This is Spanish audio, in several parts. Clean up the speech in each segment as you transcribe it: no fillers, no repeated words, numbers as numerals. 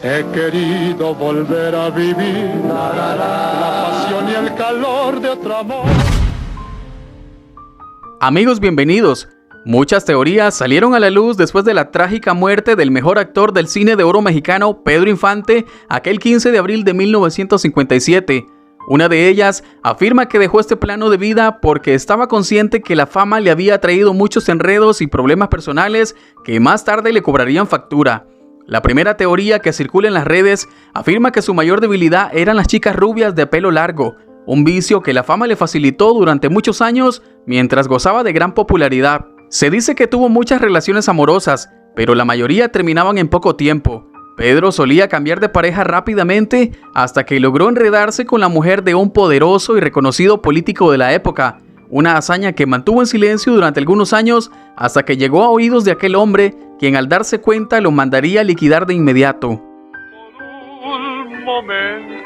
He querido volver a vivir la pasión y el calor de otro amor. Amigos, bienvenidos. Muchas teorías salieron a la luz después de la trágica muerte del mejor actor del cine de oro mexicano, Pedro Infante, aquel 15 de abril de 1957. Una de ellas afirma que dejó este plano de vida porque estaba consciente que la fama le había traído muchos enredos y problemas personales que más tarde le cobrarían factura. La primera teoría que circula en las redes afirma que su mayor debilidad eran las chicas rubias de pelo largo, un vicio que la fama le facilitó durante muchos años mientras gozaba de gran popularidad. Se dice que tuvo muchas relaciones amorosas, pero la mayoría terminaban en poco tiempo. Pedro solía cambiar de pareja rápidamente hasta que logró enredarse con la mujer de un poderoso y reconocido político de la época, una hazaña que mantuvo en silencio durante algunos años hasta que llegó a oídos de aquel hombre, quien al darse cuenta lo mandaría a liquidar de inmediato. Por un momento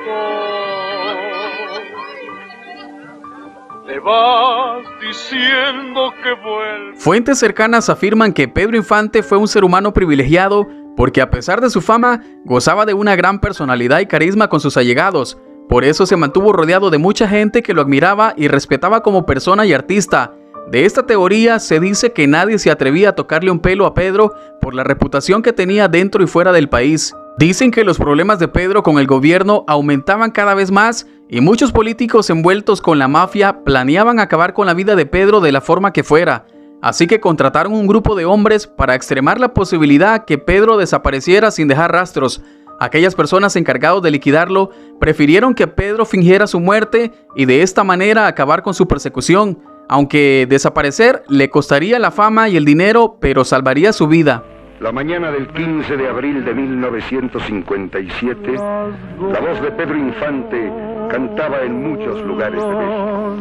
te vas diciendo que vuelves. Fuentes cercanas afirman que Pedro Infante fue un ser humano privilegiado porque a pesar de su fama, gozaba de una gran personalidad y carisma con sus allegados. Por eso se mantuvo rodeado de mucha gente que lo admiraba y respetaba como persona y artista. De esta teoría se dice que nadie se atrevía a tocarle un pelo a Pedro por la reputación que tenía dentro y fuera del país. Dicen que los problemas de Pedro con el gobierno aumentaban cada vez más y muchos políticos envueltos con la mafia planeaban acabar con la vida de Pedro de la forma que fuera. Así que contrataron un grupo de hombres para extremar la posibilidad que Pedro desapareciera sin dejar rastros. Aquellas personas encargadas de liquidarlo prefirieron que Pedro fingiera su muerte y de esta manera acabar con su persecución, aunque desaparecer le costaría la fama y el dinero, pero salvaría su vida. La mañana del 15 de abril de 1957, la voz de Pedro Infante cantaba en muchos lugares de México.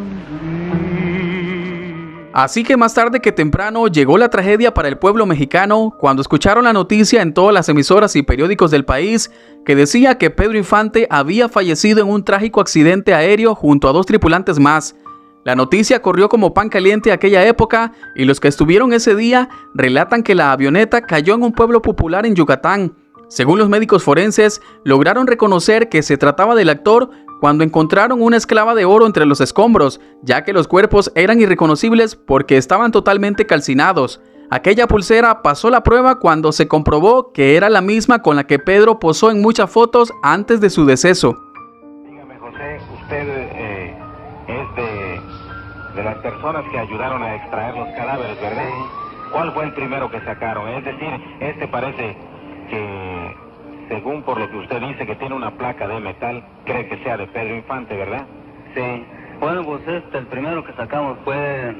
Así que más tarde que temprano llegó la tragedia para el pueblo mexicano cuando escucharon la noticia en todas las emisoras y periódicos del país que decía que Pedro Infante había fallecido en un trágico accidente aéreo junto a 2 tripulantes más. La noticia corrió como pan caliente aquella época y los que estuvieron ese día relatan que la avioneta cayó en un pueblo popular en Yucatán. Según los médicos forenses, lograron reconocer que se trataba del actor cuando encontraron una esclava de oro entre los escombros, ya que los cuerpos eran irreconocibles porque estaban totalmente calcinados. Aquella pulsera pasó la prueba cuando se comprobó que era la misma con la que Pedro posó en muchas fotos antes de su deceso. Dígame, José, usted es de las personas que ayudaron a extraer los cadáveres, ¿verdad? ¿Cuál fue el primero que sacaron? Es decir, este parece que, según por lo que usted dice, que tiene una placa de metal, cree que sea de Pedro Infante, ¿verdad? Sí. Bueno, pues el primero que sacamos fue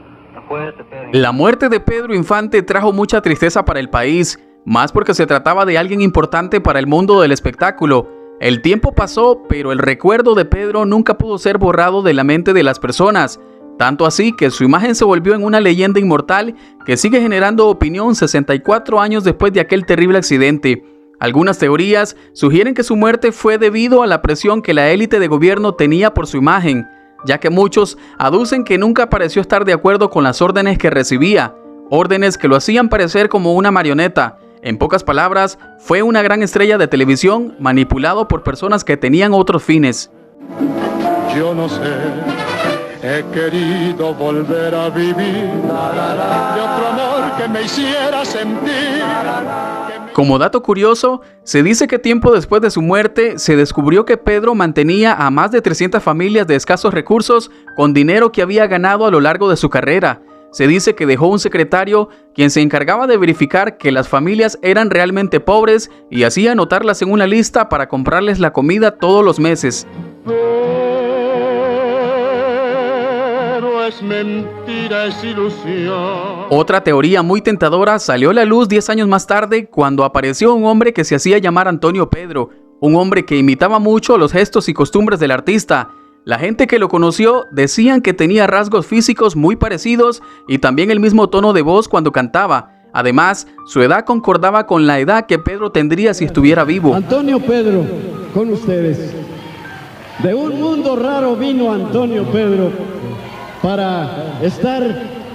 Pedro. La muerte de Pedro Infante trajo mucha tristeza para el país, más porque se trataba de alguien importante para el mundo del espectáculo. El tiempo pasó, pero el recuerdo de Pedro nunca pudo ser borrado de la mente de las personas, tanto así que su imagen se volvió en una leyenda inmortal que sigue generando opinión 64 años después de aquel terrible accidente. Algunas teorías sugieren que su muerte fue debido a la presión que la élite de gobierno tenía por su imagen, ya que muchos aducen que nunca pareció estar de acuerdo con las órdenes que recibía, órdenes que lo hacían parecer como una marioneta. En pocas palabras, fue una gran estrella de televisión manipulado por personas que tenían otros fines. Yo no sé, he querido volver a vivir de otro amor que me hiciera sentir. Como dato curioso, se dice que tiempo después de su muerte se descubrió que Pedro mantenía a más de 300 familias de escasos recursos con dinero que había ganado a lo largo de su carrera. Se dice que dejó un secretario quien se encargaba de verificar que las familias eran realmente pobres y hacía anotarlas en una lista para comprarles la comida todos los meses. Es mentira, es ilusión. Otra teoría muy tentadora salió a la luz 10 años más tarde cuando apareció un hombre que se hacía llamar Antonio Pedro, un hombre que imitaba mucho los gestos y costumbres del artista. La gente que lo conoció decían que tenía rasgos físicos muy parecidos y también el mismo tono de voz cuando cantaba. Además, su edad concordaba con la edad que Pedro tendría si estuviera vivo. Antonio Pedro, con ustedes. De un mundo raro vino Antonio Pedro para estar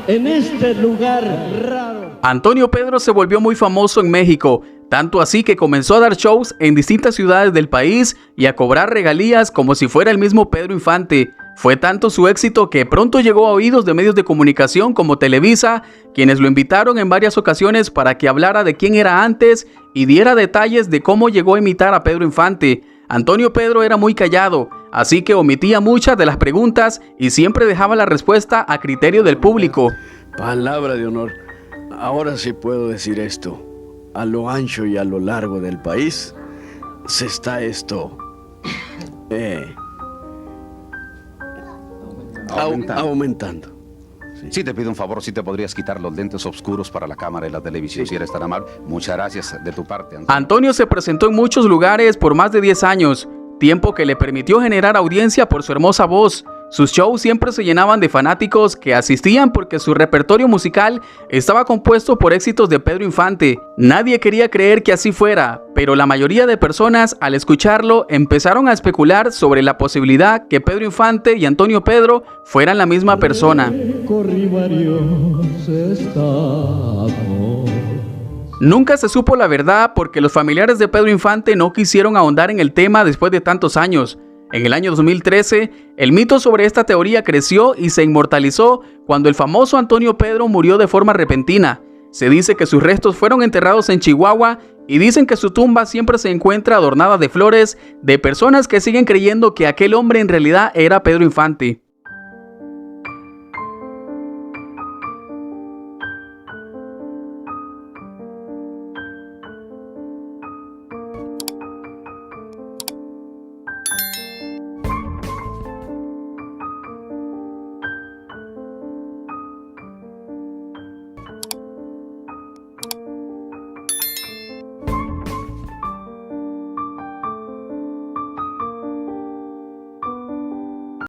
en este lugar raro. Antonio Pedro se volvió muy famoso en México, tanto así que comenzó a dar shows en distintas ciudades del país y a cobrar regalías como si fuera el mismo Pedro Infante. Fue tanto su éxito que pronto llegó a oídos de medios de comunicación como Televisa, quienes lo invitaron en varias ocasiones para que hablara de quién era antes y diera detalles de cómo llegó a imitar a Pedro Infante. Antonio Pedro era muy callado, así que omitía muchas de las preguntas y siempre dejaba la respuesta a criterio del público. Palabra de honor. Ahora sí puedo decir esto. A lo ancho y a lo largo del país se está esto aumentando. Sí, te pido un favor, si te podrías quitar los lentes oscuros para la cámara y la televisión, si eres tan amable. Muchas gracias de tu parte, Antonio. Antonio se presentó en muchos lugares por más de 10 años, tiempo que le permitió generar audiencia por su hermosa voz. Sus shows siempre se llenaban de fanáticos que asistían porque su repertorio musical estaba compuesto por éxitos de Pedro Infante. Nadie quería creer que así fuera, pero la mayoría de personas al escucharlo empezaron a especular sobre la posibilidad que Pedro Infante y Antonio Pedro fueran la misma persona. Nunca se supo la verdad porque los familiares de Pedro Infante no quisieron ahondar en el tema después de tantos años. En el año 2013, el mito sobre esta teoría creció y se inmortalizó cuando el famoso Antonio Pedro murió de forma repentina. Se dice que sus restos fueron enterrados en Chihuahua y dicen que su tumba siempre se encuentra adornada de flores de personas que siguen creyendo que aquel hombre en realidad era Pedro Infante.